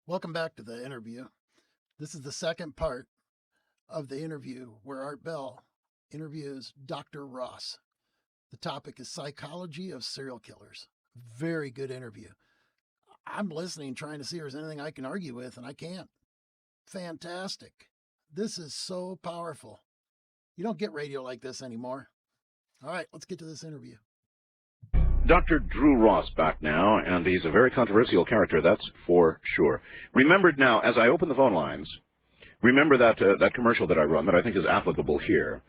Welcome back to the interview. This is the second part of the interview where Art Bell interviews Dr. Ross. The topic is psychology of serial killers. Very good interview. I'm listening, trying to see if there's anything I can argue with, and I can't. Fantastic. This is so powerful. You don't get radio like this anymore. All right, let's get to this interview. Dr. Drew Ross back now, and he's a very controversial character, that's for sure. Remembered now, as I open the phone lines, remember that commercial that I run that I think is applicable here.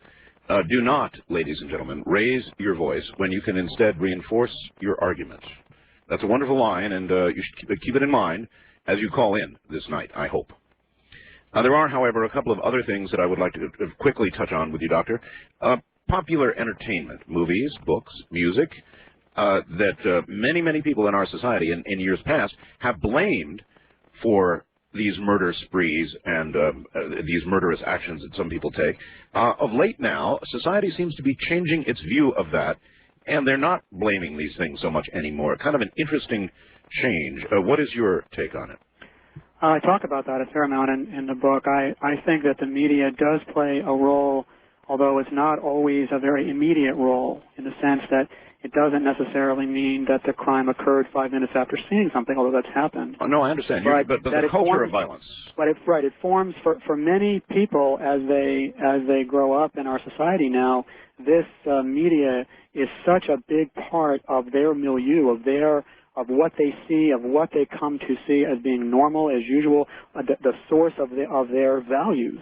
Do not, ladies and gentlemen, raise your voice when you can instead reinforce your argument. That's a wonderful line, and you should keep it in mind as you call in this night, I hope. There are, however, a couple of other things that I would like to quickly touch on with you, Doctor. Popular entertainment, movies, books, music, that many people in our society in years past have blamed for these murder sprees and these murderous actions that some people take. Of late now, society seems to be changing its view of that, and they're not blaming these things so much anymore. Kind of an interesting change. What is your take on it? I talk about that a fair amount in the book. I think that the media does play a role, although it's not always a very immediate role, in the sense that it doesn't necessarily mean that the crime occurred 5 minutes after seeing something, although that's happened. Oh, no, I understand. But the culture of violence. But it forms for many people as they grow up in our society now. This media is such a big part of their milieu, of what they see, of what they come to see as being normal, as usual, the source of their values.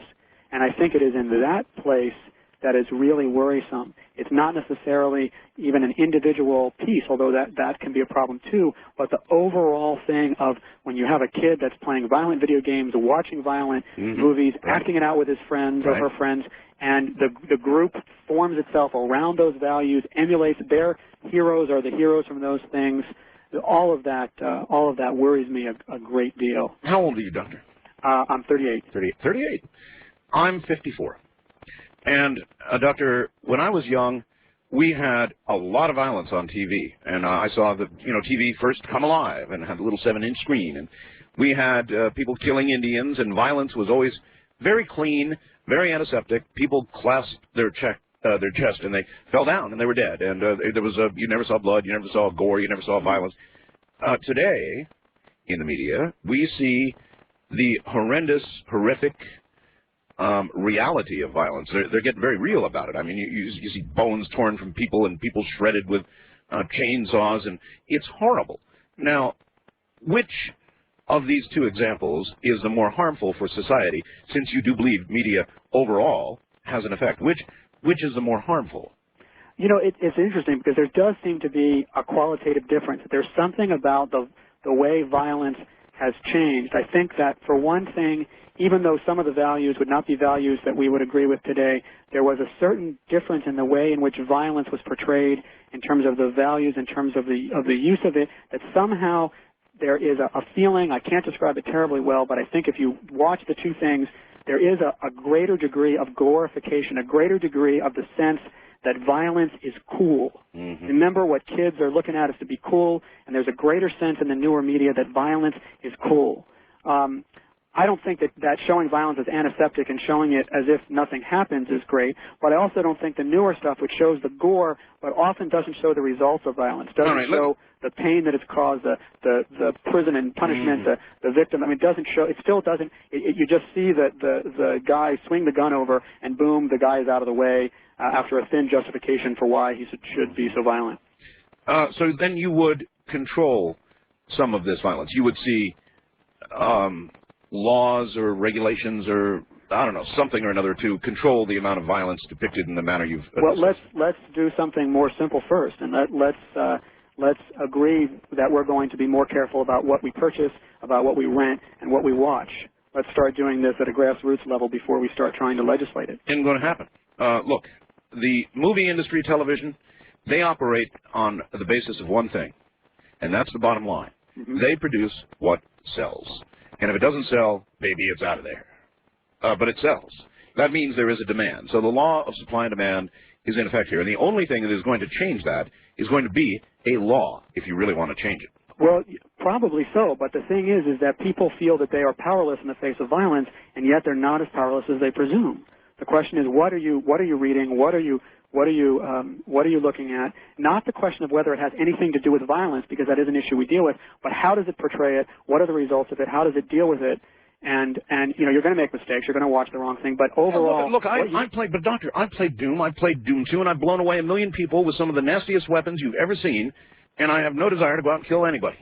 And I think it is in that place that is really worrisome. It's not necessarily even an individual piece, although that can be a problem too, but the overall thing of when you have a kid that's playing violent video games, watching violent movies, acting it out with his friends or her friends, and the group forms itself around those values, emulates their heroes or the heroes from those things. All of that worries me a great deal. How old are you, Doctor? I'm 38. 38. I'm 54. And, Doctor, when I was young, we had a lot of violence on TV. And I saw the, TV first come alive and had a little 7-inch screen. And we had people killing Indians, and violence was always very clean, very antiseptic. People clasped their chest and they fell down and they were dead. And there was you never saw blood, you never saw gore, you never saw violence. Today, in the media, we see the horrendous, horrific reality of violence. They're getting very real about it. I mean, you see bones torn from people and people shredded with chainsaws, and it's horrible. Now, which of these two examples is the more harmful for society, since you do believe media overall has an effect? Which is the more harmful? It's interesting because there does seem to be a qualitative difference. There's something about the way violence has changed. I think that, for one thing, even though some of the values would not be values that we would agree with today, there was a certain difference in the way in which violence was portrayed, in terms of the values, in terms of the use of it, that somehow there is a feeling, I can't describe it terribly well, but I think if you watch the two things, there is a greater degree of glorification, a greater degree of the sense that violence is cool. Remember, what kids are looking at is to be cool, and there's a greater sense in the newer media that violence is cool. I don't think that showing violence as antiseptic and showing it as if nothing happens is great, but I also don't think the newer stuff, which shows the gore but often doesn't show the results of violence, doesn't show the pain that it's caused, the prison and punishment, the victim. I mean, it doesn't show, it still doesn't, you just see the guy swing the gun over and boom, the guy is out of the way after a thin justification for why he should be so violent. So then you would control some of this violence. You would see laws or regulations or, I don't know, something or another to control the amount of violence depicted in the manner you've Well, let's do something more simple first, and let's agree that we're going to be more careful about what we purchase, about what we rent, and what we watch. Let's start doing this at a grassroots level before we start trying to legislate it. Isn't going to happen. Look, the movie industry, television, they operate on the basis of one thing, and that's the bottom line. They produce what sells. And if it doesn't sell, maybe it's out of there. But it sells. That means there is a demand. So the law of supply and demand is in effect here. And the only thing that is going to change that is going to be a law, if you really want to change it. Well, Probably so, but the thing is that people feel that they are powerless in the face of violence, and yet they're not as powerless as they presume. The question is, what are you reading? What are you looking at? Not the question of whether it has anything to do with violence, because that is an issue we deal with, but how does it portray it? What are the results of it? How does it deal with it? And you know, you're going to make mistakes. You're going to watch the wrong thing, but overall, look, Doctor, I played Doom. I played Doom 2, and I've blown away 1 million people with some of the nastiest weapons you've ever seen, and I have no desire to go out and kill anybody.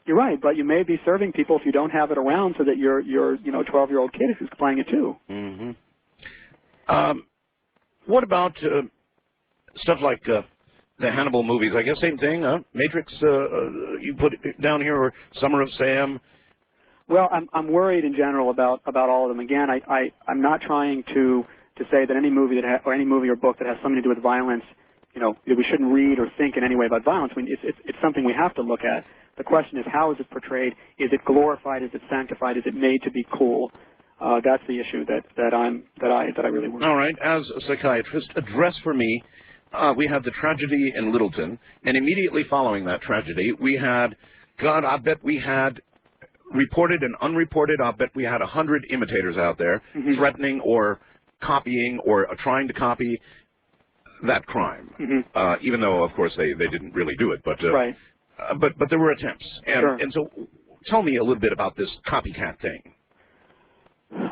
You're right, but you may be serving people if you don't have it around, so that your 12-year-old kid who's playing it too. Mm-hmm. What about stuff like the Hannibal movies? I guess same thing. Matrix, you put it down here, or Summer of Sam. Well, I'm worried in general about all of them. Again, I'm not trying to say that any movie or any movie or book that has something to do with violence, you know, that we shouldn't read or think in any way about violence. I mean, it's something we have to look at. The question is, how is it portrayed? Is it glorified? Is it sanctified? Is it made to be cool? That's the issue that I really worry about. All right. As a psychiatrist, address for me. We had the tragedy in Littleton, and immediately following that tragedy, we had, God, I bet we had reported and unreported, I bet we had 100 imitators out there threatening or copying or trying to copy that crime. Even though, of course, they didn't really do it, but right. But there were attempts. And, sure. And so tell me a little bit about this copycat thing.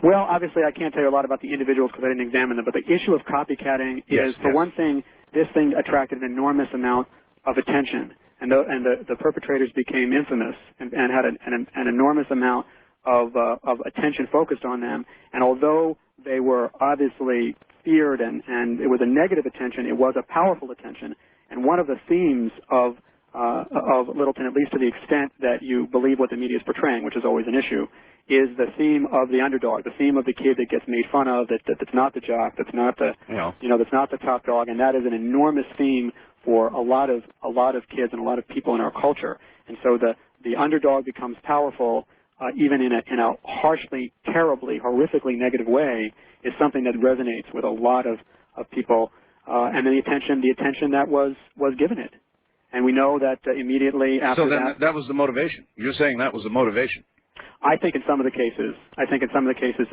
Well, obviously, I can't tell you a lot about the individuals because I didn't examine them, but the issue of copycatting is, for one thing, this thing attracted an enormous amount of attention, and the perpetrators became infamous and had an enormous amount of attention focused on them. And although they were obviously feared and it was a negative attention, it was a powerful attention. And one of the themes of Littleton, at least to the extent that you believe what the media is portraying, which is always an issue, is the theme of the underdog, the theme of the kid that gets made fun of, that's not the jock, that's not the that's not the top dog, and that is an enormous theme for a lot of kids and a lot of people in our culture. And so the underdog becomes powerful, even in a harshly, terribly, horrifically negative way, is something that resonates with a lot of people, and then the attention that was given it. And we know that immediately after that. So that was the motivation. You're saying that was the motivation. I think in some of the cases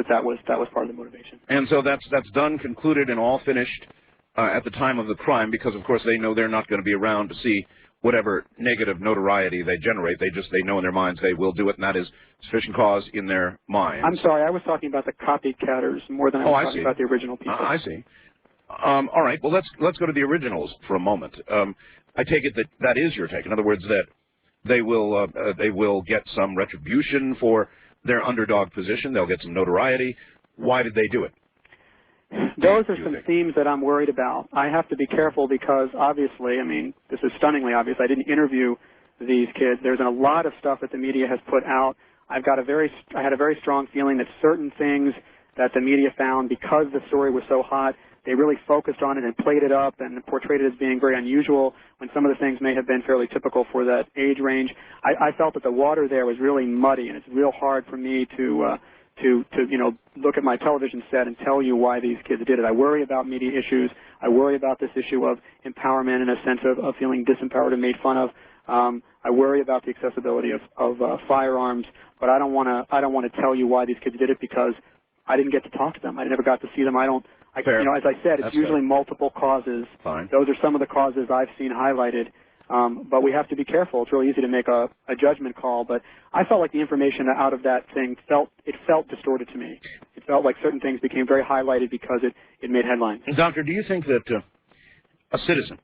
that was part of the motivation. And so that's done, concluded, and all finished at the time of the crime, because of course they know they're not going to be around to see whatever negative notoriety they generate. They know in their minds they will do it, and that is sufficient cause in their minds. I'm sorry, I was talking about the copycatters more than I was talking about the original people. I see. All right. Well, let's go to the originals for a moment. I take it that is your take. In other words, that they will get some retribution for their underdog position. They'll get some notoriety. Why did they do it? Those are some themes that I'm worried about. I have to be careful because obviously, I mean, this is stunningly obvious. I didn't interview these kids. There's a lot of stuff that the media has put out. I had a very strong feeling that certain things that the media found, because the story was so hot, they really focused on it and played it up and portrayed it as being very unusual when some of the things may have been fairly typical for that age range. I felt that the water there was really muddy, and it's real hard for me to look at my television set and tell you why these kids did it. I worry about media issues. I worry about this issue of empowerment in a sense of feeling disempowered and made fun of. I worry about the accessibility of firearms, but I don't want to tell you why these kids did it because I didn't get to talk to them. I never got to see them. As I said, it's usually multiple causes. Fine. Those are some of the causes I've seen highlighted. But we have to be careful. It's really easy to make a judgment call. But I felt like the information out of that thing felt distorted to me. It felt like certain things became very highlighted because it made headlines. Doctor, do you think that a citizen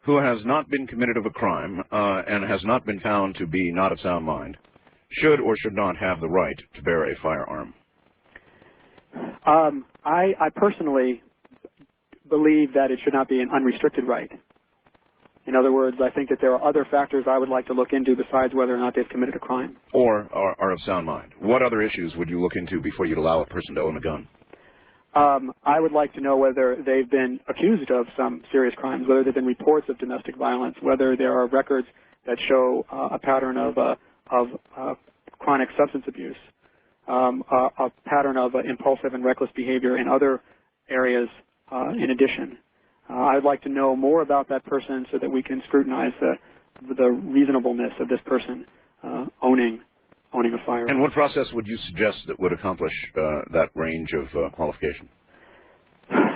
who has not been committed of a crime and has not been found to be not of sound mind should or should not have the right to bear a firearm? I personally believe that it should not be an unrestricted right. In other words, I think that there are other factors I would like to look into besides whether or not they've committed a crime. Or are of sound mind. What other issues would you look into before you'd allow a person to own a gun? I would like to know whether they've been accused of some serious crimes, whether there have been reports of domestic violence, whether there are records that show a pattern of chronic substance abuse, a pattern of impulsive and reckless behavior in other areas in addition. I'd like to know more about that person so that we can scrutinize the reasonableness of this person owning a firearm. And what process would you suggest that would accomplish that range of qualification?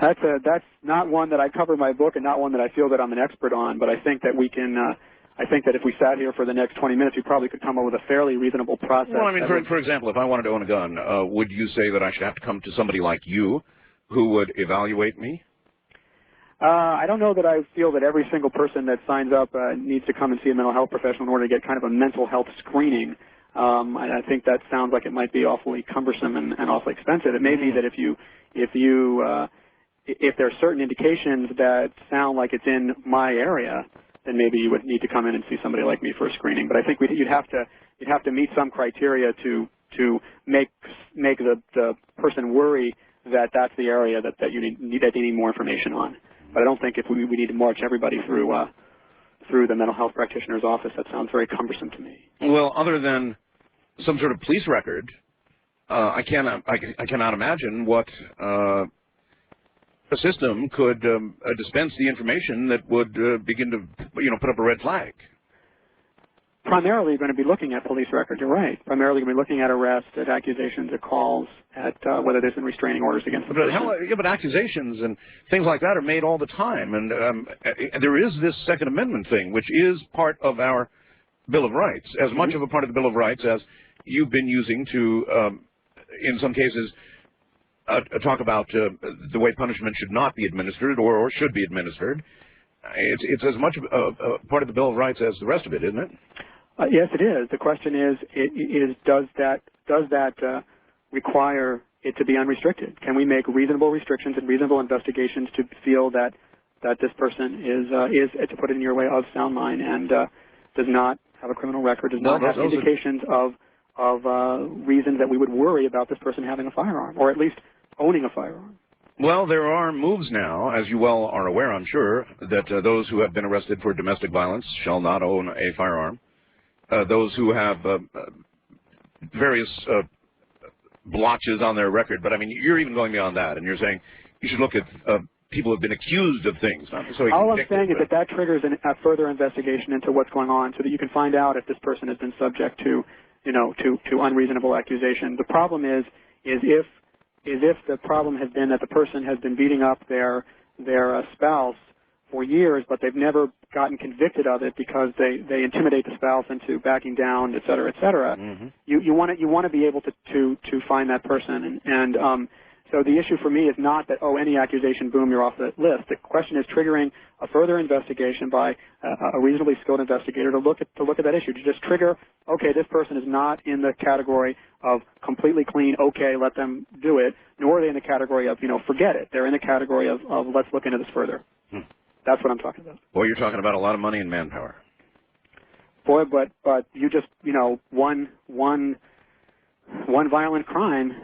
That's not one that I cover in my book, and not one that I feel that I'm an expert on. But I think that we can. I think that if we sat here for the next 20 minutes, we probably could come up with a fairly reasonable process. Well, I mean, for example, if I wanted to own a gun, would you say that I should have to come to somebody like you who would evaluate me? I don't know that I feel that every single person that signs up needs to come and see a mental health professional in order to get kind of a mental health screening. I think that sounds like it might be awfully cumbersome and awfully expensive. It may be that if there are certain indications that sound like it's in my area, then maybe you would need to come in and see somebody like me for a screening. But I think you'd have to meet some criteria to make the person worry that that's the area that they need more information on. But I don't think if we need to march everybody through the mental health practitioner's office. That sounds very cumbersome to me. Well, other than some sort of police record, I cannot imagine what a system could dispense the information that would begin to, put up a red flag. Primarily, you're going to be looking at police records. You're right. Primarily, you're going to be looking at arrests, at accusations, at calls, at whether there's been restraining orders against the person. But accusations and things like that are made all the time, and there is this Second Amendment thing, which is part of our Bill of Rights, as much of a part of the Bill of Rights as you've been using to, in some cases, talk about the way punishment should not be administered or should be administered. It's as much a part of the Bill of Rights as the rest of it, isn't it? Yes, it is. The question is does that require it to be unrestricted? Can we make reasonable restrictions and reasonable investigations to feel that this person is, to put it in your way, of sound mind and does not have a criminal record, does not have indications of reasons that we would worry about this person having a firearm, or at least owning a firearm? Well, there are moves now, as you well are aware, I'm sure, that those who have been arrested for domestic violence shall not own a firearm. Those who have various blotches on their record, but I mean, you're even going beyond that, and you're saying you should look at people who have been accused of things. Not necessarily all I'm saying is that triggers a further investigation into what's going on, so that you can find out if this person has been subject to unreasonable accusation. The problem is if the problem has been that the person has been beating up their spouse for years, but they've never gotten convicted of it because they intimidate the spouse into backing down, et cetera, et cetera. Mm-hmm. You want to be able to find that person, and so the issue for me is not that any accusation, boom, you're off the list. The question is triggering a further investigation by a reasonably skilled investigator to look at that issue, to just trigger, okay, this person is not in the category of completely clean, okay, let them do it, nor are they in the category of, forget it. They're in the category of let's look into this further. That's what I'm talking about. Boy, you're talking about a lot of money and manpower. Boy, but you just, one violent crime,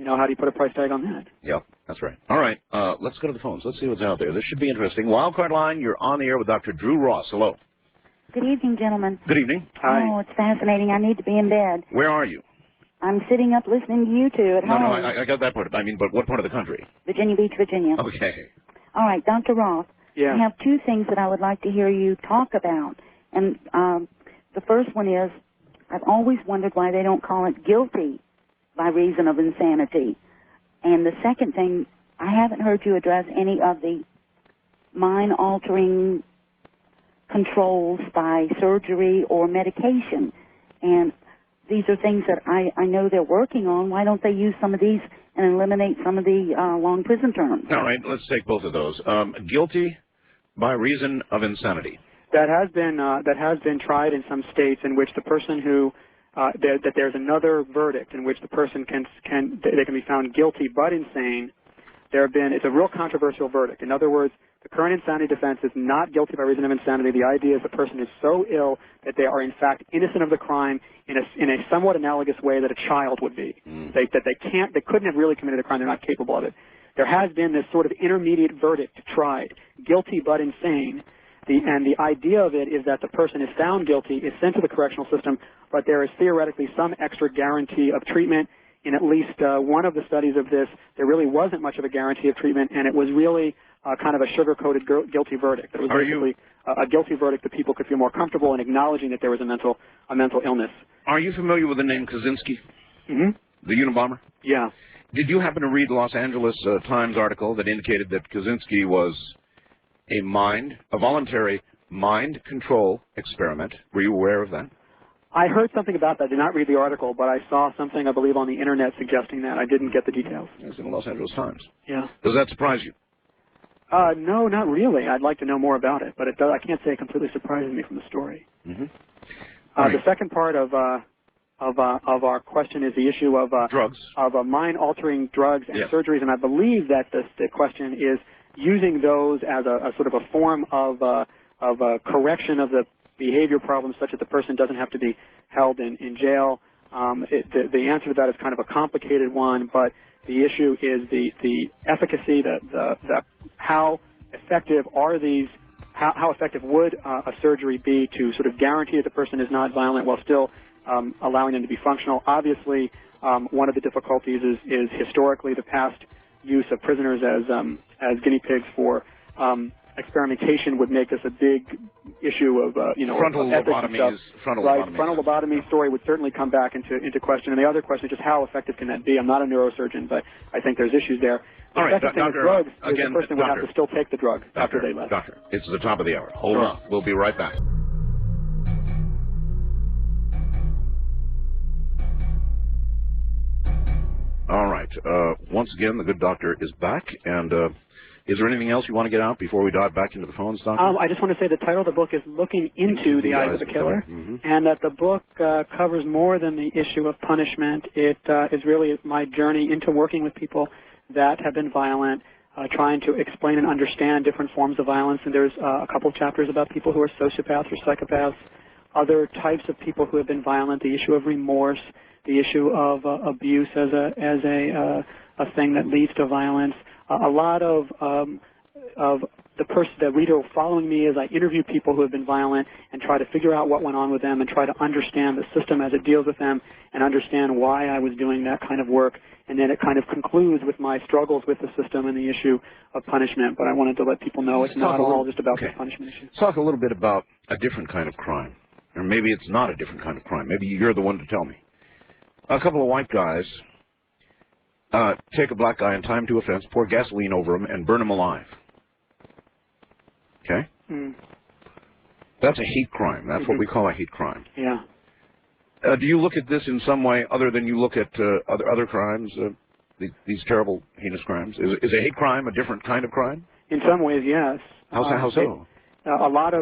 how do you put a price tag on that? Yep, that's right. All right, let's go to the phones. Let's see what's out there. This should be interesting. Wildcard line, you're on the air with Dr. Drew Ross. Hello. Good evening, gentlemen. Good evening. Hi. Oh, it's fascinating. I need to be in bed. Where are you? I'm sitting up listening to you two at home. No, I got that part. I mean, but what part of the country? Virginia Beach, Virginia. Okay. All right, Dr. Ross. Yeah. I have two things that I would like to hear you talk about. And the first one is, I've always wondered why they don't call it guilty by reason of insanity. And the second thing, I haven't heard you address any of the mind-altering controls by surgery or medication. And these are things that I know they're working on. Why don't they use some of these and eliminate some of the long prison terms? All right, let's take both of those. Guilty by reason of insanity. That has been tried in some states in which the person who that there's another verdict in which the person can be found guilty but insane. It's a real controversial verdict. In other words, the current insanity defense is not guilty by reason of insanity. The idea is the person is so ill that they are in fact innocent of the crime in a somewhat analogous way that a child would be. They couldn't have really committed a crime. They're not capable of it. There has been this sort of intermediate verdict tried, guilty but insane. And the idea of it is that the person is found guilty, is sent to the correctional system, but there is theoretically some extra guarantee of treatment. In at least one of the studies of this, there really wasn't much of a guarantee of treatment, and it was really kind of a sugar-coated guilty verdict. It was basically a guilty verdict that people could feel more comfortable in acknowledging that there was a mental illness. Are you familiar with the name Kaczynski? Mm-hmm. The Unabomber? Yeah. Did you happen to read the Los Angeles Times article that indicated that Kaczynski was a voluntary mind control experiment? Were you aware of that? I heard something about that. I did not read the article, but I saw something, I believe, on the Internet suggesting that. I didn't get the details. It was in the Los Angeles Times. Yeah. Does that surprise you? No, not really. I'd like to know more about it, but it does, I can't say it completely surprises me from the story. Mm-hmm. Right. The second part of our question is the issue of drugs, of mind-altering drugs and yes. surgeries, and I believe that the question is using those as a sort of a form of correction of the behavior problems, such that the person doesn't have to be held in jail. The answer to that is kind of a complicated one, but the issue is the efficacy, how effective are these. How effective would a surgery be to sort of guarantee that the person is not violent while still allowing them to be functional? Obviously, one of the difficulties is historically the past use of prisoners as guinea pigs for experimentation would make this a big issue of frontal lobotomies. Frontal lobotomy story would certainly come back into question. And the other question is just how effective can that be? I'm not a neurosurgeon, but I think there's issues there. All right, second thing with drugs is the person would have to still take the drug after they left. Doctor, it's the top of the hour. Hold on. We'll be right back. All right. Once again, the good doctor is back, and is there anything else you want to get out before we dive back into the phones, Doctor? I just want to say the title of the book is Looking into the Eyes of the Killer, and that the book covers more than the issue of punishment. It is really my journey into working with people that have been violent, trying to explain and understand different forms of violence. And there's a couple of chapters about people who are sociopaths or psychopaths, other types of people who have been violent, the issue of remorse, the issue of abuse as a thing that leads to violence. A lot of the reader following me as I interview people who have been violent and try to figure out what went on with them and try to understand the system as it deals with them and understand why I was doing that kind of work. And then it kind of concludes with my struggles with the system and the issue of punishment. But I wanted to let people know it's not all just about the punishment issue. Talk a little bit about a different kind of crime. Or maybe it's not a different kind of crime. Maybe you're the one to tell me. A couple of white guys take a black guy and tie him to a fence, pour gasoline over him, and burn him alive. Okay? Mm. That's a hate crime. That's what we call a hate crime. Yeah. Do you look at this in some way other than you look at other crimes, these terrible, heinous crimes? Is a hate crime a different kind of crime? In some ways, yes. How so? A lot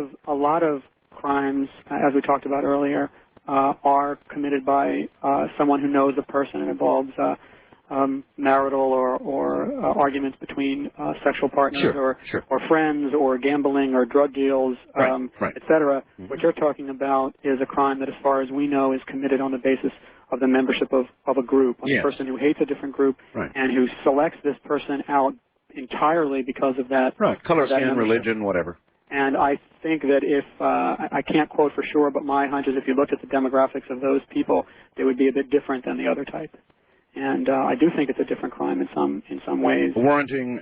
of crimes, as we talked about earlier, are committed by someone who knows the person and involves marital or arguments between sexual partners or friends or gambling or drug deals, etc. What you're talking about is a crime that, as far as we know, is committed on the basis of the membership of a group, a person who hates a different group and who selects this person out entirely because of that. Right, color, skin, religion, whatever. And I think that if, I can't quote for sure, but my hunch is if you looked at the demographics of those people, they would be a bit different than the other type. And I do think it's a different crime in some ways. Warranting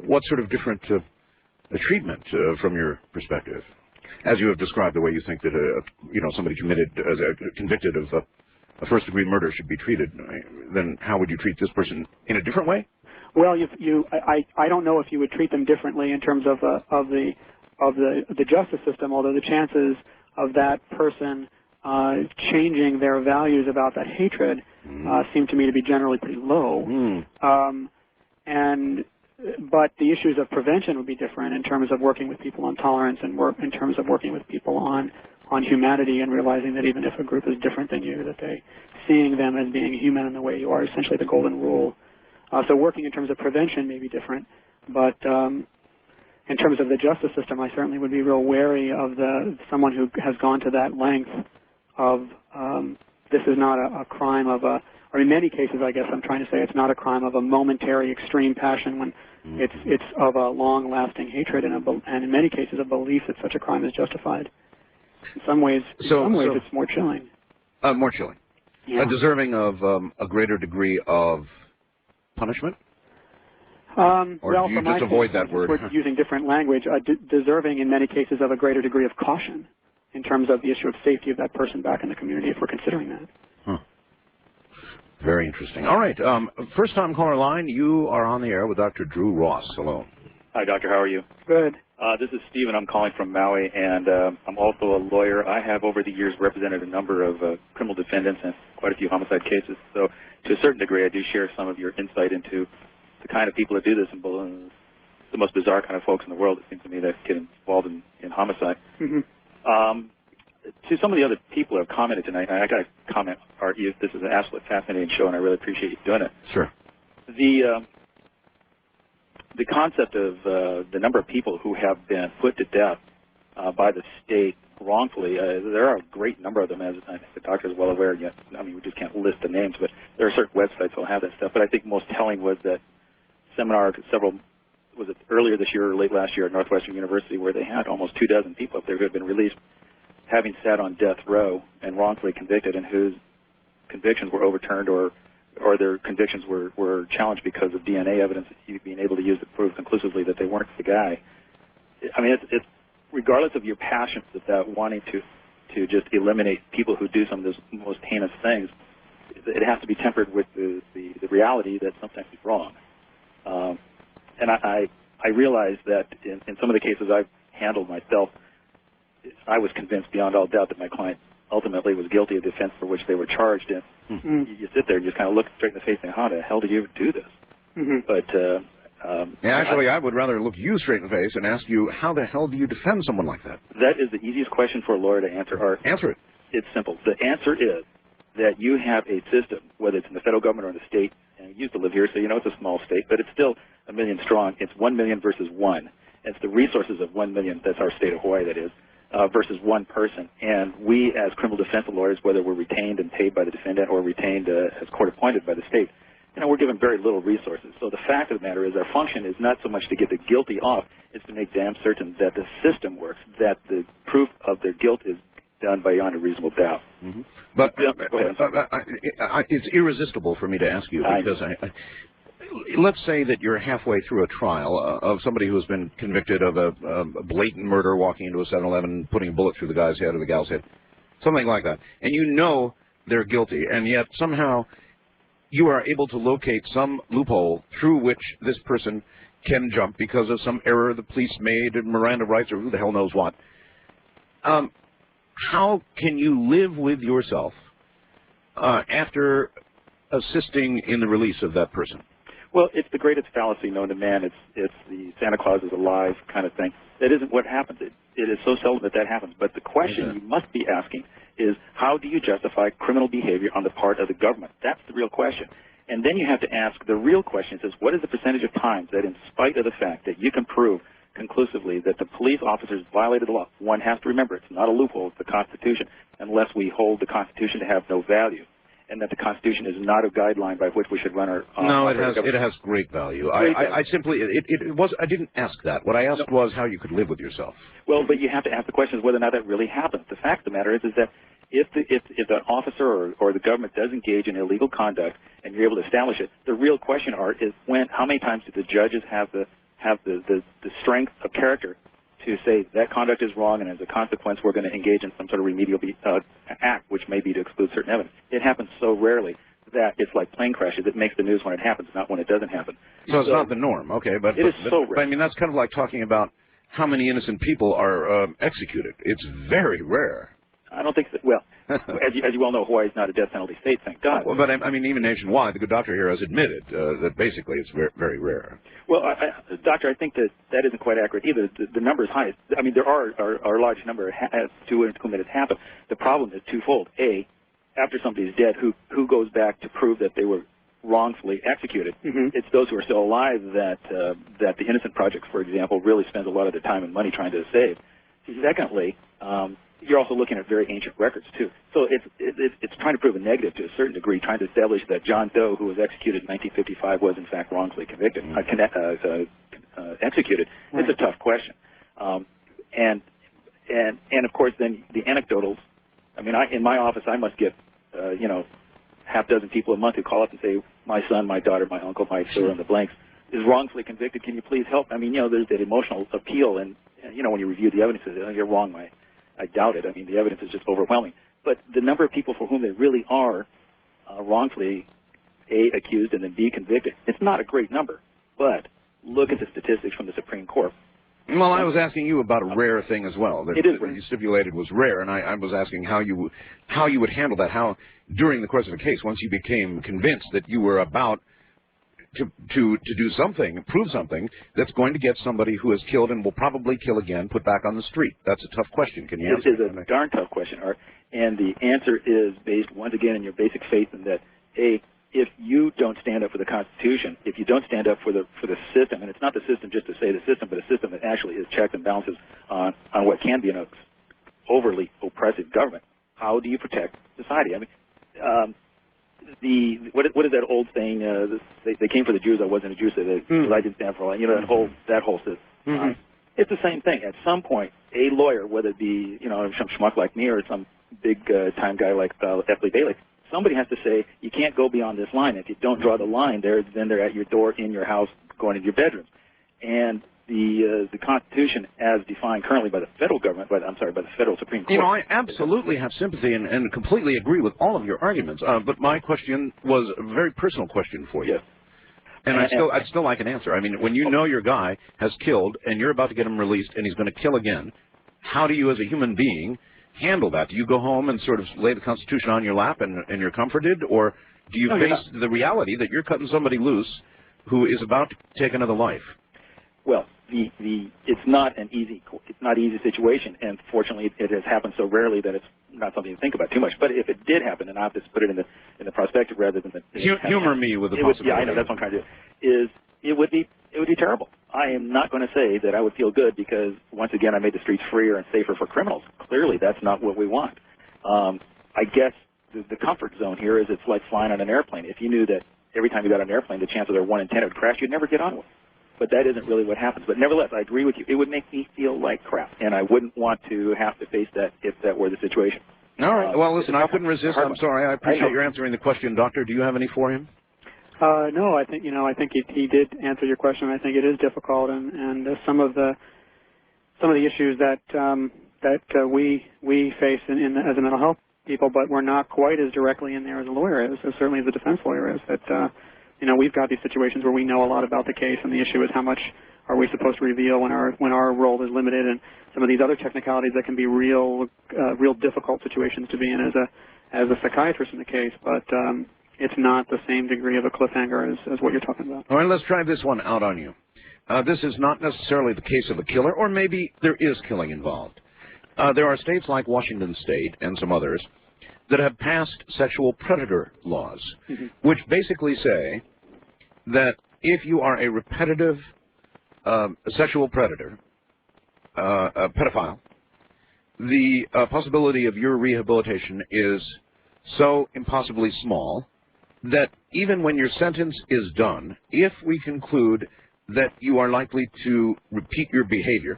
what sort of different treatment from your perspective, as you have described the way you think that somebody convicted of a first-degree murder should be treated? Then how would you treat this person in a different way? Well, I don't know if you would treat them differently in terms of the justice system, although the chances of that person changing their values about that hatred seem to me to be generally pretty low. But the issues of prevention would be different in terms of working with people on tolerance and in terms of working with people on humanity and realizing that even if a group is different than you, that seeing them as being human in the way you are, essentially the golden rule. So working in terms of prevention may be different, but in terms of the justice system, I certainly would be real wary of someone who has gone to that length of this is not a crime of or in many cases, I guess I'm trying to say it's not a crime of a momentary extreme passion when it's of a long-lasting hatred and in many cases a belief that such a crime is justified. In some ways, it's more chilling. More chilling. Yeah. Deserving of a greater degree of punishment? Or well, do you for my just avoid case, that word? We're using different language, deserving in many cases of a greater degree of caution in terms of the issue of safety of that person back in the community if we're considering that. Huh. Very interesting. All right. First-time caller line, you are on the air with Dr. Drew Ross. Hello. Hi, Doctor. How are you? Good. This is Stephen. I'm calling from Maui, and I'm also a lawyer. I have, over the years, represented a number of criminal defendants and quite a few homicide cases. So, to a certain degree, I do share some of your insight into the kind of people that do this, and the most bizarre kind of folks in the world, it seems to me, that get involved in homicide. Mm-hmm. To some of the other people who have commented tonight, and I got to comment, Art, this is an absolutely fascinating show, and I really appreciate you doing it. Sure. The concept of the number of people who have been put to death by the state wrongfully, there are a great number of them, as I think the doctor is well aware. Yet, I mean, we just can't list the names, but there are certain websites that will have that stuff. But I think most telling was that seminar was it earlier this year or late last year at Northwestern University, where they had almost 24 people up there who had been released, having sat on death row and wrongfully convicted, and whose convictions were overturned or their convictions were challenged because of DNA evidence being able to use to prove conclusively that they weren't the guy. I mean, it's regardless of your passions about wanting to just eliminate people who do some of those most heinous things, it has to be tempered with the reality that sometimes it's wrong. And I realize that in some of the cases I've handled myself, I was convinced beyond all doubt that my client ultimately was guilty of the offense for which they were charged in. Mm-hmm. You sit there and just kind of look straight in the face and how the hell did you do this? Mm-hmm. But Actually, I would rather look you straight in the face and ask you, how the hell do you defend someone like that? that is the easiest question for a lawyer to answer, Art. Answer it. It's simple. The answer is that you have a system, whether it's in the federal government or in the state, and you used to live here, so you know it's a small state, but it's still 1 million strong. It's 1 million versus 1. It's the resources of 1 million, that's our state of Hawaii, that is, versus one person. And we, as criminal defense lawyers, whether we're retained and paid by the defendant or retained as court-appointed by the state, we're given very little resources. So the fact of the matter is our function is not so much to get the guilty off, it's to make damn certain that the system works, that the proof of their guilt is done beyond a reasonable doubt. Mm-hmm. But Go ahead. it's irresistible for me to ask you, because let's say that you're halfway through a trial of somebody who has been convicted of a blatant murder, walking into a 7-Eleven, putting a bullet through the guy's head or the gal's head, something like that, and you know they're guilty, and yet somehow you are able to locate some loophole through which this person can jump because of some error the police made, and Miranda rights, or who the hell knows what. How can you live with yourself after assisting in the release of that person? Well, it's the greatest fallacy known to man. It's the Santa Claus is alive kind of thing. That isn't what happens. It is so seldom that happens. But the question you must be asking is, how do you justify criminal behavior on the part of the government? That's the real question. And then you have to ask the real question, is what is the percentage of times that, in spite of the fact that you can prove conclusively that the police officers violated the law? One has to remember, it's not a loophole, it's the Constitution, unless we hold the Constitution to have no value, and that the Constitution is not a guideline by which we should run our... No, it has great value. I simply, I didn't ask that. What I asked was how you could live with yourself. Well, but you have to ask the question is whether or not that really happens. The fact of the matter is that if an officer or the government does engage in illegal conduct and you're able to establish it, the real question, Art, is how many times do the judges have the strength of character to say that conduct is wrong, and as a consequence we're going to engage in some sort of remedial act, which may be to exclude certain evidence. It happens so rarely that it's like plane crashes. It makes the news when it happens, not when it doesn't happen. So it's not the norm, okay? But it is so rare. I mean, that's kind of like talking about how many innocent people are executed. It's very rare. I don't think so. Well, as you well know, Hawaii is not a death penalty state, thank God. Well, but I mean, even nationwide, the good doctor here has admitted that basically it's very, very rare. Well, Doctor, I think that isn't quite accurate either. The number is high. I mean, there are a large number to whom it has happened. The problem is twofold. A, after somebody's dead, who goes back to prove that they were wrongfully executed? Mm-hmm. It's those who are still alive that the Innocent Project, for example, really spends a lot of their time and money trying to save. Secondly, you're also looking at very ancient records, too. So it's trying to prove a negative to a certain degree, trying to establish that John Doe, who was executed in 1955, was in fact wrongfully convicted, executed. Right. It's a tough question. And of course, then the anecdotals. I mean, in my office, I must get, half dozen people a month who call up and say, my son, my daughter, my uncle, my fill in the blanks, is wrongfully convicted. Can you please help? I mean, there's that emotional appeal, and when you review the evidence, you're wrong. I doubt it. I mean, the evidence is just overwhelming. But the number of people for whom they really are wrongfully A, accused, and then B, convicted, it's not a great number. But look at the statistics from the Supreme Court. Well, I was asking you about a rare thing as well. That it is rare. You stipulated was rare, and I was asking how you would handle that. How, during the course of a case, once you became convinced that you were about to do something, prove something that's going to get somebody who has killed and will probably kill again put back on the street. That's a tough question. Can you answer it? It is a darn tough question, Art. And the answer is based, once again, in your basic faith in that, A, if you don't stand up for the Constitution, if you don't stand up for the system, and it's not the system just to say the system, but a system that actually is checks and balances on what can be an overly oppressive government, how do you protect society? I mean, what is that old saying? They came for the Jews. I wasn't a Jew, so I didn't stand for all. That whole system. Mm-hmm. It's the same thing. At some point, a lawyer, whether it be some schmuck like me or some big time guy like F. Lee Bailey, somebody has to say you can't go beyond this line. If you don't draw the line, then they're at your door, in your house, going into your bedrooms. And the Constitution, as defined currently by the federal government, by the federal Supreme Court. I absolutely have sympathy and completely agree with all of your arguments. But my question was a very personal question for you. Yes. And I'd still like an answer. I mean, when you know your guy has killed and you're about to get him released and he's going to kill again, how do you, as a human being, handle that? Do you go home and sort of lay the Constitution on your lap and you're comforted, or do you face the reality that you're cutting somebody loose who is about to take another life? Well, it's not an easy situation, and fortunately, it has happened so rarely that it's not something to think about too much. But if it did happen, and I have to put it in the prospective rather than the humor me with the possibility. Yeah, I know, that's what I'm trying to do. It would be terrible. I am not going to say that I would feel good because once again I made the streets freer and safer for criminals. Clearly, that's not what we want. I guess the comfort zone here is it's like flying on an airplane. If you knew that every time you got on an airplane, the chances are 1 in 10 it would crash, you'd never get on one. But that isn't really what happens. But nevertheless, I agree with you. It would make me feel like crap, and I wouldn't want to have to face that if that were the situation. All right. Well, listen, I couldn't resist. I'm sorry. I appreciate your answering the question, Doctor. Do you have any for him? No, I think he did answer your question. I think it is difficult, and some of the issues that we face as a mental health people, but we're not quite as directly in there as a lawyer is, as certainly as a defense lawyer is. That we've got these situations where we know a lot about the case, and the issue is how much are we supposed to reveal when our role is limited, and some of these other technicalities that can be real difficult situations to be in as a psychiatrist in the case, but it's not the same degree of a cliffhanger as what you're talking about. All right, let's try this one out on you. This is not necessarily the case of a killer, or maybe there is killing involved. There are states like Washington State and some others that have passed sexual predator laws, which basically say that if you are a repetitive sexual predator, a pedophile, the possibility of your rehabilitation is so impossibly small that even when your sentence is done, if we conclude that you are likely to repeat your behavior,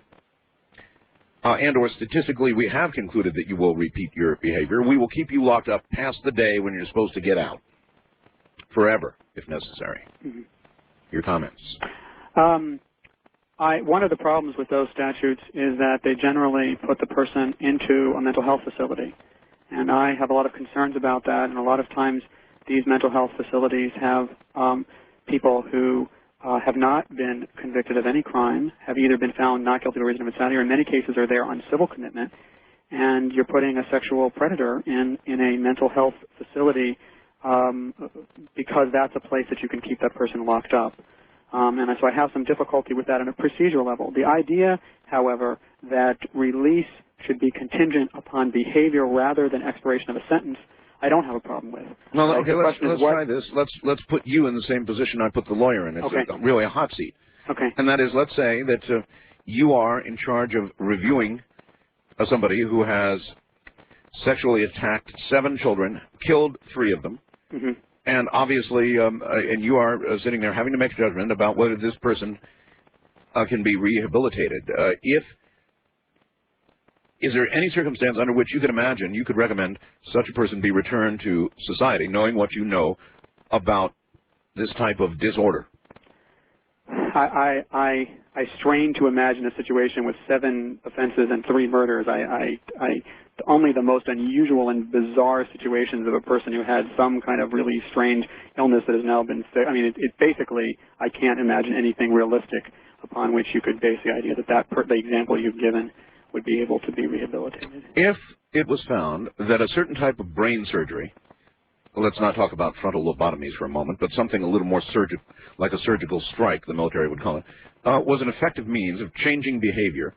and or statistically we have concluded that you will repeat your behavior, we will keep you locked up past the day when you're supposed to get out, forever, if necessary. Your comments? One of the problems with those statutes is that they generally put the person into a mental health facility. And I have a lot of concerns about that, and a lot of times these mental health facilities have people who have not been convicted of any crime, have either been found not guilty by reason of insanity, or in many cases are there on civil commitment, and you're putting a sexual predator in a mental health facility because that's a place that you can keep that person locked up. And so I have some difficulty with that on a procedural level. The idea, however, that release should be contingent upon behavior rather than expiration of a sentence, I don't have a problem with. Well, okay, let's try this. Let's put you in the same position I put the lawyer in. It's really a hot seat. Okay. And that is, let's say that you are in charge of reviewing somebody who has sexually attacked 7 children, killed 3 of them, and obviously, and you are sitting there having to make a judgment about whether this person can be rehabilitated. Is there any circumstance under which you could imagine you could recommend such a person be returned to society, knowing what you know about this type of disorder? I strain to imagine a situation with 7 offenses and 3 murders. Only the most unusual and bizarre situations of a person who had some kind of really strange illness that has now been fixed. I mean, it basically, I can't imagine anything realistic upon which you could base the idea that the example you've given would be able to be rehabilitated. If it was found that a certain type of brain surgery, let's not talk about frontal lobotomies for a moment, but something a little more like a surgical strike, the military would call it, was an effective means of changing behavior,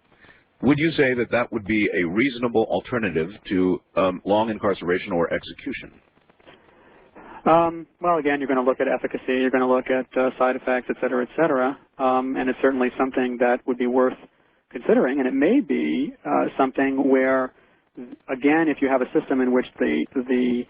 would you say that that would be a reasonable alternative to long incarceration or execution? Well, again, you're going to look at efficacy, you're going to look at side effects, et cetera, and it's certainly something that would be worth considering, and it may be something where, again, if you have a system in which the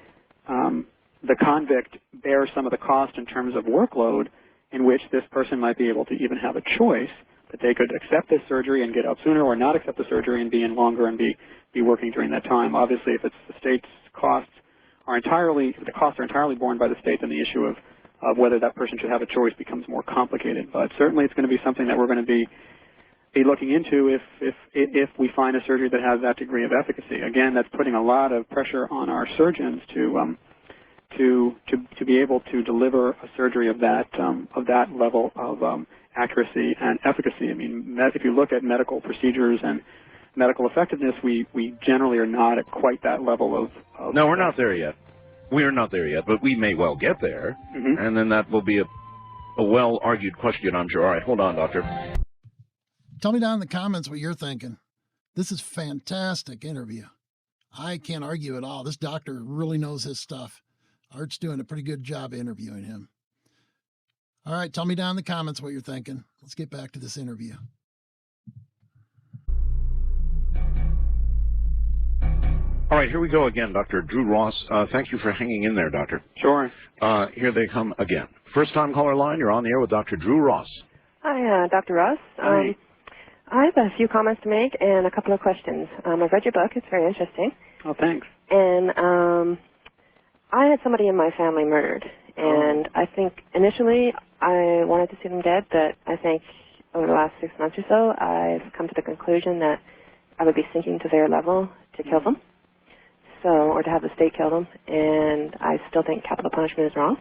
convict bears some of the cost in terms of workload, in which this person might be able to even have a choice that they could accept this surgery and get out sooner, or not accept the surgery and be in longer and be working during that time. Obviously, if it's the state's costs are entirely, if the costs are entirely borne by the state, then the issue of whether that person should have a choice becomes more complicated. But certainly, it's going to be something that we're going to be looking into if we find a surgery that has that degree of efficacy. Again, that's putting a lot of pressure on our surgeons to be able to deliver a surgery of that level of accuracy and efficacy. I mean, if you look at medical procedures and medical effectiveness, we generally are not at quite that level of No, we're not there yet. We are not there yet, but we may well get there, and then that will be a well-argued question, I'm sure. All right, hold on, Doctor. Tell me down in the comments what you're thinking. This is fantastic interview. I can't argue at all. This doctor really knows his stuff. Art's doing a pretty good job interviewing him. All right, tell me down in the comments what you're thinking. Let's get back to this interview. All right, here we go again, Dr. Drew Ross. Thank you for hanging in there, Doctor. Sure. Here they come again. First-time caller line, you're on the air with Dr. Drew Ross. Hi, Dr. Ross. Hi. I have a few comments to make and a couple of questions. I've read your book. It's very interesting. Oh, thanks. And I had somebody in my family murdered, and I think initially I wanted to see them dead, but I think over the last 6 months or so I've come to the conclusion that I would be sinking to their level to kill them, or to have the state kill them, and I still think capital punishment is wrong.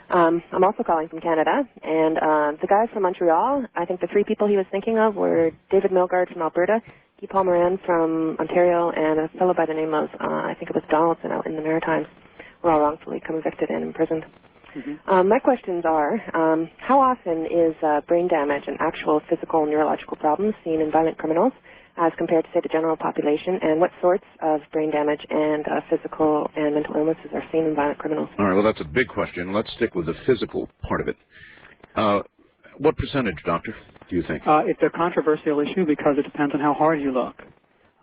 I'm also calling from Canada, and the guy from Montreal, I think the 3 people he was thinking of were David Milgaard from Alberta, Guy Palmerin from Ontario, and a fellow by the name of, I think it was Donaldson out in the Maritimes, were all wrongfully convicted and imprisoned. My questions are, how often is brain damage and actual physical neurological problems seen in violent criminals as compared to, say, the general population, and what sorts of brain damage and physical and mental illnesses are seen in violent criminals? All right, well, that's a big question. Let's stick with the physical part of it. What percentage, Doctor, do you think? It's a controversial issue because it depends on how hard you look.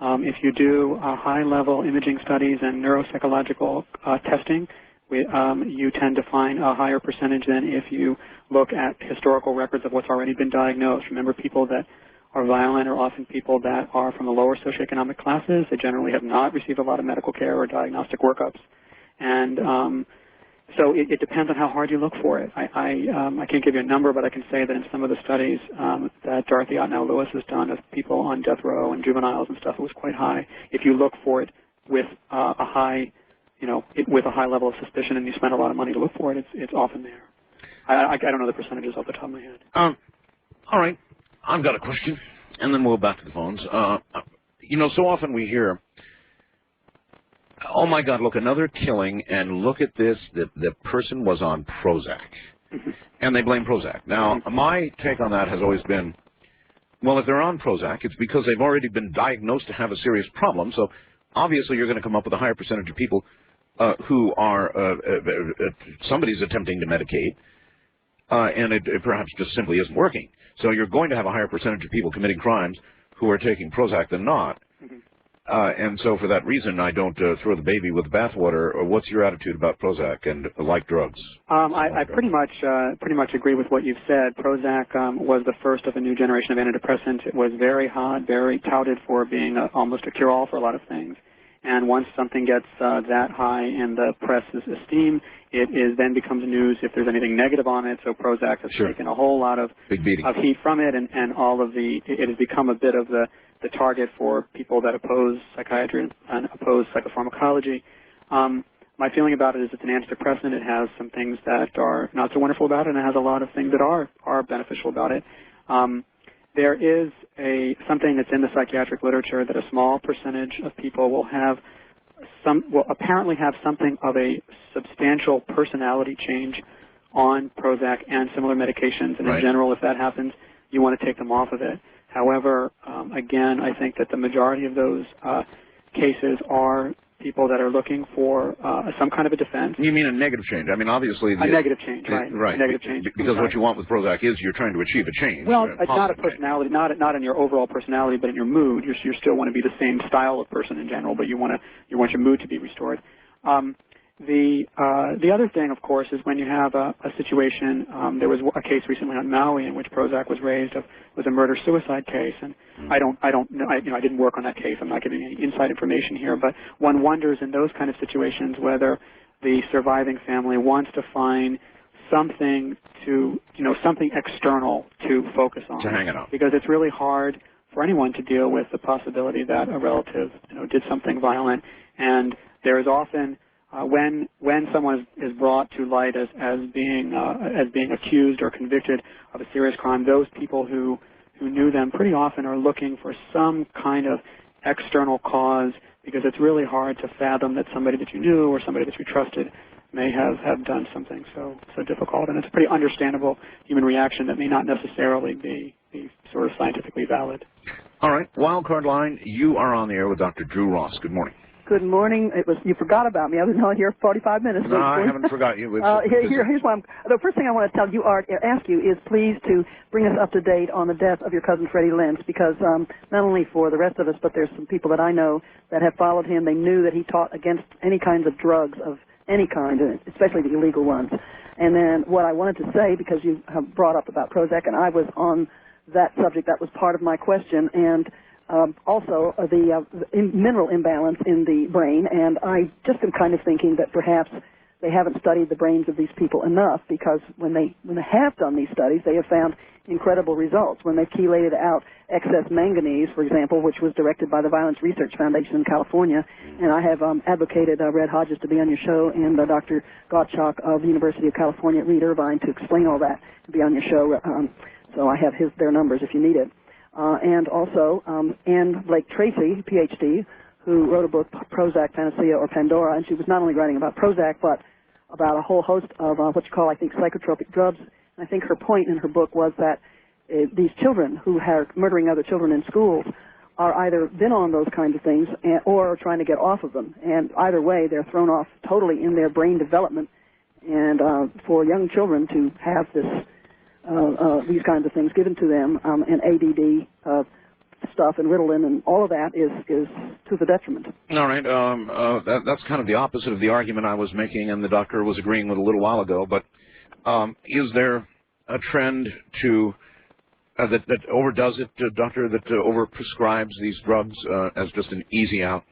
If you do high-level imaging studies and neuropsychological testing, you tend to find a higher percentage than if you look at historical records of what's already been diagnosed. Remember, people that are violent are often people that are from the lower socioeconomic classes. They generally have not received a lot of medical care or diagnostic workups. And so it depends on how hard you look for it. I can't give you a number, but I can say that in some of the studies that Dorothy Otnow-Lewis has done of people on death row and juveniles and stuff, it was quite high. If you look for it with a high, with a high level of suspicion and you spend a lot of money to look for it, it's often there. I don't know the percentages off the top of my head. All right. I've got a question, and then we'll go back to the phones. So often we hear, oh, my God, look, another killing, and look at this, the person was on Prozac. And they blame Prozac. Now, my take on that has always been, well, if they're on Prozac, it's because they've already been diagnosed to have a serious problem, so obviously you're going to come up with a higher percentage of people who are, somebody's attempting to medicate, and it perhaps just simply isn't working. So you're going to have a higher percentage of people committing crimes who are taking Prozac than not. And so for that reason, I don't throw the baby with the bathwater. Or what's your attitude about Prozac and like drugs? I pretty much agree with what you've said. Prozac was the first of a new generation of antidepressants. It was very hot, very touted for being almost a cure-all for a lot of things. And once something gets that high in the press's esteem, it then becomes news if there's anything negative on it. So Prozac has taken a whole lot of heat from it, and all of it has become a bit of the target for people that oppose psychiatry and oppose psychopharmacology. My feeling about it is it's an antidepressant. It has some things that are not so wonderful about it, and it has a lot of things that are beneficial about it. There is something that's in the psychiatric literature that a small percentage of people will apparently have something of a substantial personality change on Prozac and similar medications. And in general, if that happens, you want to take them off of it. However, again, I think that the majority of those cases are people that are looking for some kind of a defense. You mean a negative change? I mean, obviously... A negative change, right. Right. A negative change. Because what you want with Prozac is you're trying to achieve a change. Well, it's not a personality, not in your overall personality, but in your mood. You still want to be the same style of person in general, but you want your mood to be restored. The other thing, of course, is when you have a situation. There was a case recently on Maui in which Prozac was raised. Was a murder-suicide case, and I didn't work on that case. I'm not giving any inside information here, but one wonders in those kind of situations whether the surviving family wants to find something something external to focus on, to hang it up, because it's really hard for anyone to deal with the possibility that a relative did something violent, and there is often when someone is brought to light as being accused or convicted of a serious crime, those people who knew them pretty often are looking for some kind of external cause, because it's really hard to fathom that somebody that you knew or somebody that you trusted may have done something so difficult. And it's a pretty understandable human reaction that may not necessarily be sort of scientifically valid. All right. Wildcard line, you are on the air with Dr. Drew Ross. Good morning. Good morning. You forgot about me. I was only here 45 minutes. No, I haven't forgot you. Here's why the first thing I want to tell you, Art, ask you is please to bring us up to date on the death of your cousin Freddie Lentz, because not only for the rest of us, but there's some people that I know that have followed him. They knew that he taught against any kinds of drugs of any kind, especially the illegal ones. And then what I wanted to say, because you have brought up about Prozac, and I was on that subject, that was part of my question, and also the mineral imbalance in the brain, and I just am kind of thinking that perhaps they haven't studied the brains of these people enough, because when they have done these studies, they have found incredible results. When they've chelated out excess manganese, for example, which was directed by the Violence Research Foundation in California, and I have advocated Red Hodges to be on your show, and Dr. Gottschalk of the University of California at Reed Irvine to explain all that, to be on your show. So I have their numbers if you need it. And also Anne Blake Tracy, Ph.D., who wrote a book, Prozac, Panacea, or Pandora, and she was not only writing about Prozac, but about a whole host of what you call, I think, psychotropic drugs. And I think her point in her book was that these children who are murdering other children in schools are either been on those kinds of things or are trying to get off of them. And either way, they're thrown off totally in their brain development. And for young children to have these kinds of things given to them, and ADD stuff and Ritalin and all of that is to the detriment. All right. That's kind of the opposite of the argument I was making, and the doctor was agreeing with a little while ago. But is there a trend to that overdoes it, doctor, that overprescribes these drugs as just an easy out?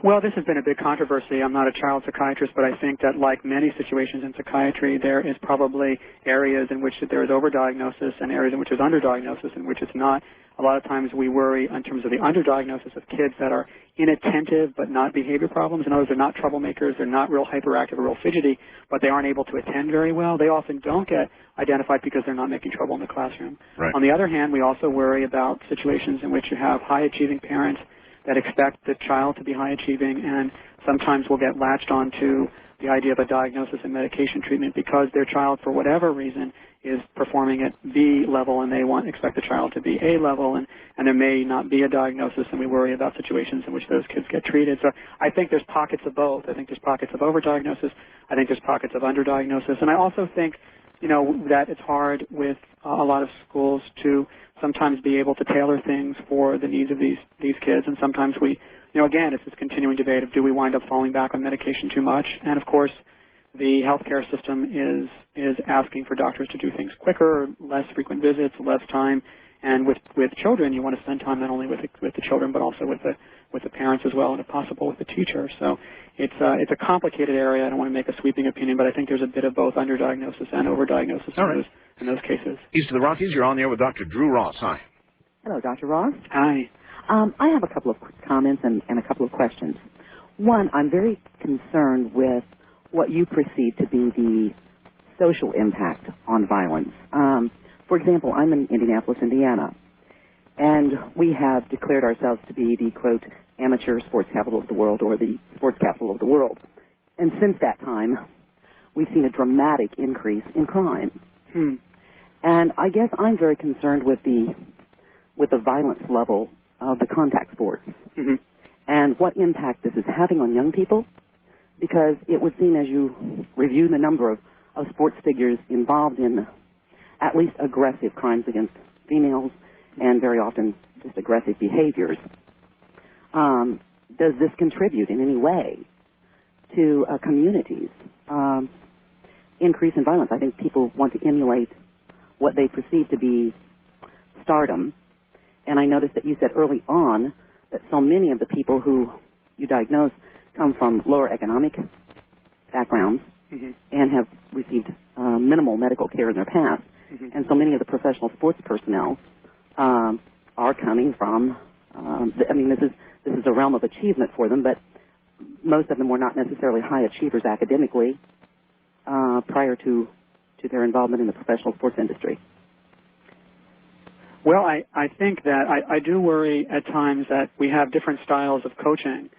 Well, this has been a big controversy. I'm not a child psychiatrist, but I think that like many situations in psychiatry, there is probably areas in which there is overdiagnosis and areas in which there's underdiagnosis, in which it's not. A lot of times we worry in terms of the underdiagnosis of kids that are inattentive but not behavior problems. In other words, they're not troublemakers, they're not real hyperactive or real fidgety, but they aren't able to attend very well. They often don't get identified because they're not making trouble in the classroom. Right. On the other hand, we also worry about situations in which you have high-achieving parents that expect the child to be high-achieving, and sometimes will get latched onto the idea of a diagnosis and medication treatment because their child, for whatever reason, is performing at B level and they expect the child to be A level, and there may not be a diagnosis, and we worry about situations in which those kids get treated. So I think there's pockets of both. I think there's pockets of overdiagnosis. I think there's pockets of underdiagnosis. And I also think, that it's hard with a lot of schools to sometimes be able to tailor things for the needs of these kids. And sometimes we, again, it's this continuing debate of do we wind up falling back on medication too much? And of course, the healthcare system is asking for doctors to do things quicker, less frequent visits, less time. And with children, you want to spend time not only with the children, but also with the with the parents as well, and if possible with the teacher. So it's a complicated area. I don't want to make a sweeping opinion, but I think there's a bit of both underdiagnosis and overdiagnosis in those cases. East of the Rockies, you're on the air with Dr. Drew Ross. Hi. Hello, Dr. Ross. Hi. I have a couple of quick comments and a couple of questions. One, I'm very concerned with what you perceive to be the social impact on violence. For example, I'm in Indianapolis, Indiana, and we have declared ourselves to be the, quote, amateur sports capital of the world, or the sports capital of the world. And since that time, we've seen a dramatic increase in crime. And I guess I'm very concerned with the violence level of the contact sports and what impact this is having on young people, because it would seem, as you review the number of sports figures involved in at least aggressive crimes against females and very often just aggressive behaviors, does this contribute in any way to communities' increase in violence? I think people want to emulate what they perceive to be stardom. And I noticed that you said early on that so many of the people who you diagnose come from lower economic backgrounds and have received minimal medical care in their past. And so many of the professional sports personnel are coming from, I mean, this is a realm of achievement for them, but most of them were not necessarily high achievers academically prior to their involvement in the professional sports industry. Well, I think that I do worry at times that we have different styles of coaching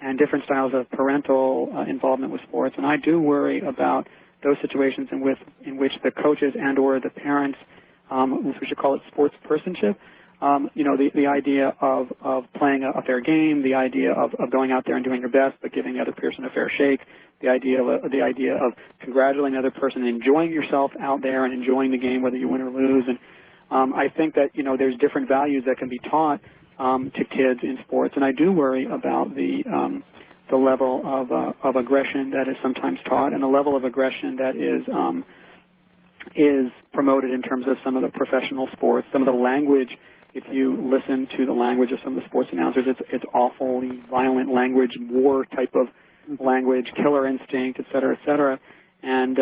and different styles of parental involvement with sports, and I do worry about those situations in which the coaches and or the parents, we should call it sports personship, the idea of playing a fair game, the idea of going out there and doing your best but giving the other person a fair shake, the idea of congratulating the other person, enjoying yourself out there and enjoying the game whether you win or lose. And I think that there's different values that can be taught to kids in sports, and I do worry about the level of aggression that is sometimes taught and the level of aggression that is promoted in terms of some of the professional sports, some of the language. If you listen to the language of some of the sports announcers, it's awfully violent language, war type of language, killer instinct, et cetera, and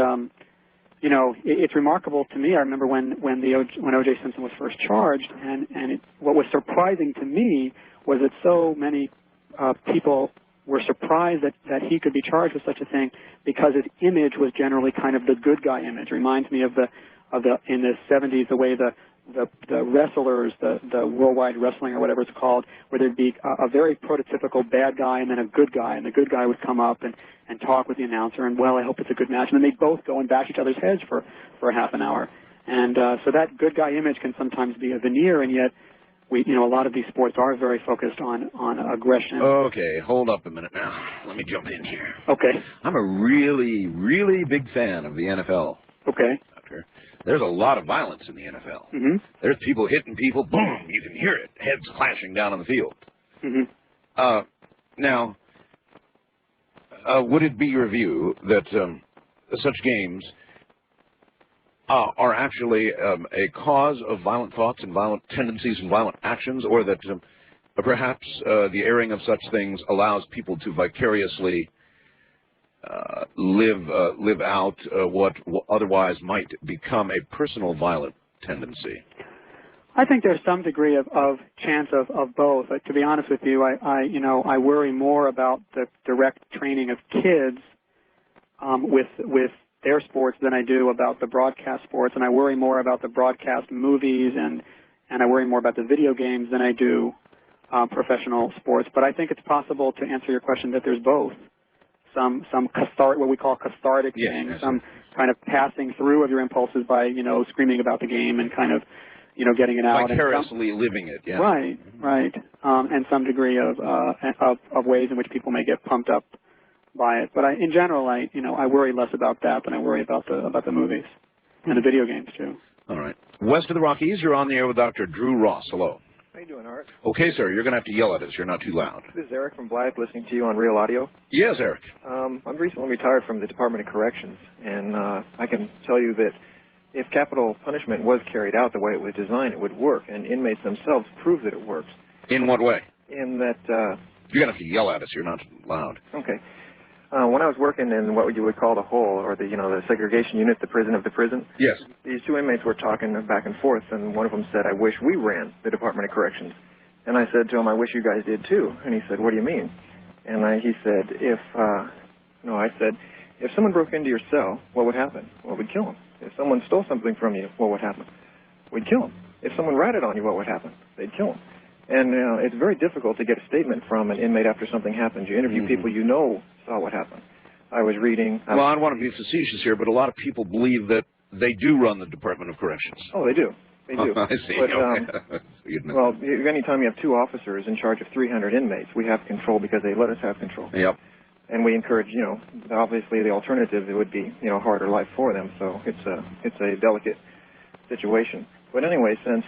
it's remarkable to me. I remember when O.J. Simpson was first charged, and what was surprising to me was that so many people were surprised that he could be charged with such a thing, because his image was generally kind of the good guy image. It reminds me of the in the 70s, the way the wrestlers, the worldwide wrestling or whatever it's called, where there'd be a very prototypical bad guy and then a good guy, and the good guy would come up and talk with the announcer, and, well, I hope it's a good match, and then they'd both go and bash each other's heads for a half an hour. And so that good guy image can sometimes be a veneer, and yet a lot of these sports are very focused on aggression. Okay, hold up a minute now. Let me jump in here. Okay. I'm a really, really big fan of the NFL. Okay. There's a lot of violence in the NFL. There's people hitting people, boom, you can hear it, heads clashing down on the field. Now, would it be your view that such games are actually a cause of violent thoughts and violent tendencies and violent actions, or that perhaps the airing of such things allows people to vicariously live out what otherwise might become a personal violent tendency? I think there's some degree of chance of both. To be honest with you, I worry more about the direct training of kids with their sports than I do about the broadcast sports, and I worry more about the broadcast movies and I worry more about the video games than I do professional sports. But I think it's possible, to answer your question, that there's both. Some what we call cathartic things, some kind of passing through of your impulses by, screaming about the game and kind of, getting it out. Vicariously living it, yeah. Right. And some degree of ways in which people may get pumped up by it. But in general, I worry less about that than I worry about the movies and the video games too. All right. West of the Rockies, you're on the air with Dr. Drew Ross. Hello. How you doing, Art? Okay, sir. You're going to have to yell at us. You're not too loud. This is Eric from Blythe, listening to you on Real Audio. Yes, Eric. I'm recently retired from the Department of Corrections, and I can tell you that if capital punishment was carried out the way it was designed, it would work, and inmates themselves prove that it works. In what way? In that You're going to have to yell at us. You're not loud. Okay. When I was working in what you would call the hole, or the segregation unit, the prison of the prison. Yes. These two inmates were talking back and forth, and one of them said, "I wish we ran the Department of Corrections." And I said to him, "I wish you guys did too." And he said, "What do you mean?" And he said, I said, if someone broke into your cell, what would happen? Well, we'd kill them. If someone stole something from you, what would happen? We'd kill them. If someone ratted on you, what would happen? They'd kill them. And it's very difficult to get a statement from an inmate after something happens. You interview people you know saw what happened. I was reading... Well, I don't want to be facetious here, but a lot of people believe that they do run the Department of Corrections. Oh, they do. They do. I see. But, okay. Well, anytime you have two officers in charge of 300 inmates, we have control because they let us have control. Yep. And we encourage, obviously the alternative, it would be, harder life for them. So it's a delicate situation. But anyway, since,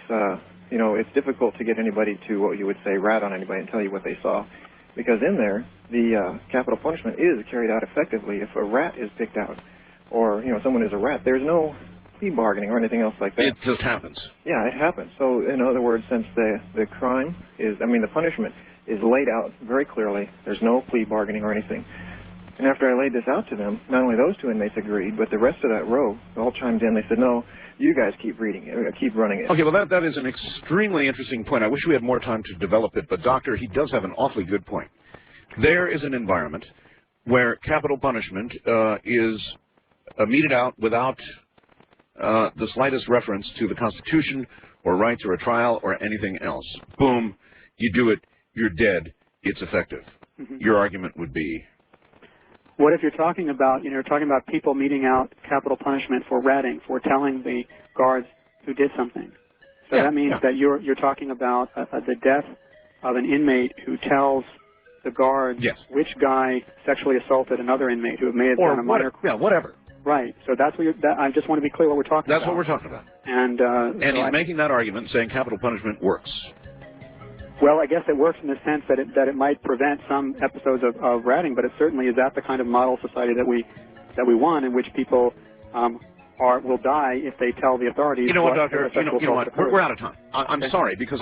it's difficult to get anybody to, what you would say, rat on anybody and tell you what they saw. Because in there, the capital punishment is carried out effectively if a rat is picked out or, someone is a rat. There's no plea bargaining or anything else like that. It just happens. Yeah, it happens. So, in other words, since the crime is, the punishment is laid out very clearly, there's no plea bargaining or anything. And after I laid this out to them, not only those two inmates agreed, but the rest of that row all chimed in. They said, "No, you guys keep reading it, keep running it." Okay, well, that is an extremely interesting point. I wish we had more time to develop it, but, Doctor, he does have an awfully good point. There is an environment where capital punishment is meted out without the slightest reference to the Constitution or rights or a trial or anything else. Boom, you do it, you're dead, it's effective. Your argument would be? What if you're talking about, people meting out capital punishment for ratting, for telling the guards who did something? So that means that you're talking about the death of an inmate who tells the guards which guy sexually assaulted another inmate who may have done a minor... whatever. Right. So that's what I just want to be clear what we're talking about. That's what we're talking about. And he's making that argument, saying capital punishment works. Well, I guess it works in the sense that it might prevent some episodes of ratting, but it certainly is that the kind of model society that we want, in which people will die if they tell the authorities. You know what, Doctor? You know what? We're out of time. I'm sorry, because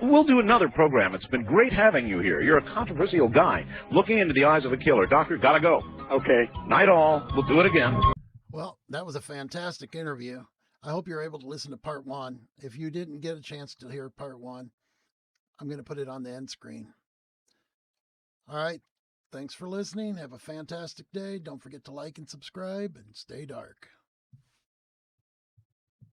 we'll do another program. It's been great having you here. You're a controversial guy, looking into the eyes of a killer. Doctor, gotta go. Okay. Night all. We'll do it again. Well, that was a fantastic interview. I hope you're able to listen to part one. If you didn't get a chance to hear part one, I'm going to put it on the end screen. All right. Thanks for listening. Have a fantastic day. Don't forget to like and subscribe and stay dark.